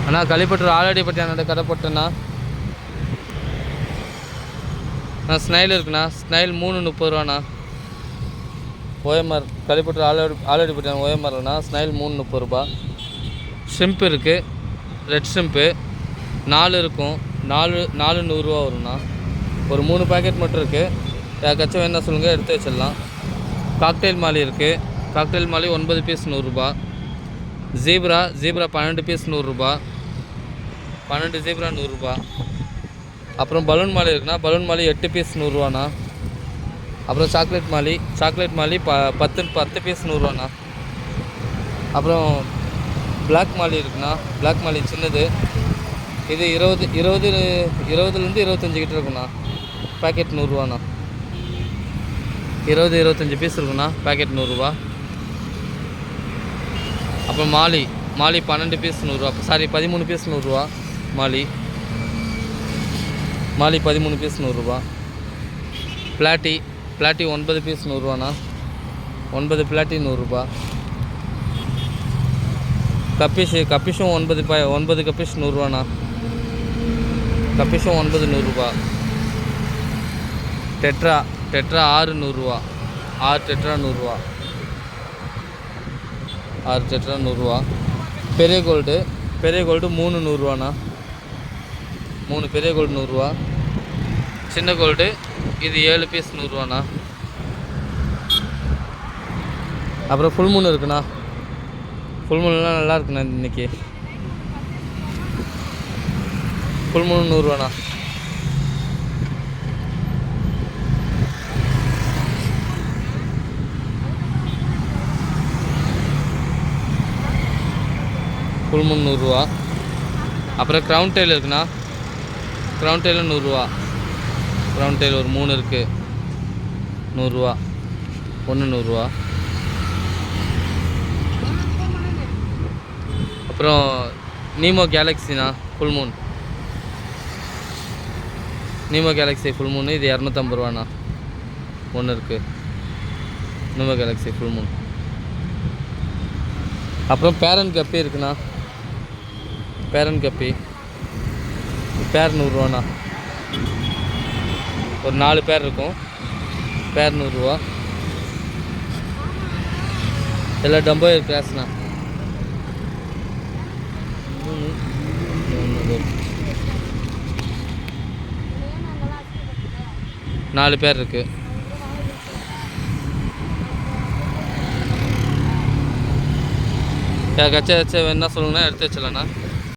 அண்ணா களிப்பட்டூர் ஆலடிப்பட்டி அண்ணா கடை போட்டேண்ணா. ஸ்னைல் இருக்குண்ணா. Snail 330 ரூபாண்ணா. OMR களிப்பட்டூர் Aladipatti ஓஎம்ஆர்ண்ணா. Snail 330 ரூபா. ஷ்ரிம்ப் இருக்குது. ரெட் ஷ்ரிம்ப்பு 4 இருக்கும். 4 100 வரும்ண்ணா. ஒரு 3 பேக்கெட் மட்டும் இருக்குது. யாருக்காச்சும் வேணா சொல்லுங்கள், எடுத்து வச்சிடலாம். காக்டெயில் மாலி இருக்குது. காக்டெயில் மாலி 9 பீஸ் 100 ரூபா. ஜீப்ரா 12 பீஸ் 100 ரூபா. 12 ஜீப்ரா 100 ரூபா. அப்புறம் பலூன் மாலி இருக்குண்ணா. பலூன் மாலி 8 பீஸ் 100 ரூபாண்ணா. அப்புறம் சாக்லேட் மாலி 10 பீஸ் 100 ரூபாண்ணா. அப்புறம் பிளாக் மாலி இருக்குண்ணா. பிளாக் மாலி சின்னது. இது 20லேருந்து 25 கிட்ட இருக்குண்ணா. பேக்கெட் 100 ரூபாண்ணா. 20-25 பீஸ் இருக்குண்ணா. பேக்கெட் 100 ரூபா. அப்புறம் மாலி 12 பீஸ் 100 ரூபா. சாரி 13 பீஸ் 100 ரூபா. மாலி 13 பீஸ் 100 ரூபா. பிளாட்டி 9 பீஸ் 100 ரூபாண்ணா. 9 பிளாட்டி 100 ரூபா. கப்பிஷும் 9 கப்பிஷ் 100 ரூபாண்ணா. கப்பிஷும் 9 100 ரூபா. டெட்ரா 6 100 ரூபா. 6 டெட்ரா 100 ரூபா. 6 டெட்ரா 100 ரூபா. பெரிய கோல்டு 3 100 ரூபாண்ணா. 3 பெரிய கோல்டு 100 ரூபா. சின்ன கோல்டு இது 7 பீஸ் 100 ரூபாண்ணா. அப்புறம் ஃபுல் மூன் இருக்குண்ணா. ஃபுல் மூன்லாம் நல்லா இருக்குண்ணா. இன்றைக்கி ஃபுல் மூன் 100 ரூபாண்ணா. ஃபுல் மூன் 100 ரூபா. அப்புறம் க்ரௌன் டெயில் இருக்குண்ணா. க்ரௌன் டெயில் 100 ரூபா. க்ரௌன் டெயில் ஒரு 3 இருக்குது 100 ரூபா. 1 100 ரூபா. அப்புறம் நீமோ கேலக்ஸிண்ணா. Full moon Nemo galaxy full moon இது 250 ரூபாண்ணா. 1 இருக்குது நீமோ கேலக்ஸி ஃபுல் மூன். அப்புறம் பேரன் கப்பி இருக்குண்ணா. பேரன் கப்பி பேர் 100 ரூபாண்ணா. ஒரு 4 பேர் இருக்கும். பேர் 100 ரூபா. எல்லாம் டம்போ கிளாஸ்ண்ணா. 4 பேர் இருக்குது. யாருக்காச்சும் வேணா சொல்லுங்கண்ணா, எடுத்து வச்சிடலாண்ணா.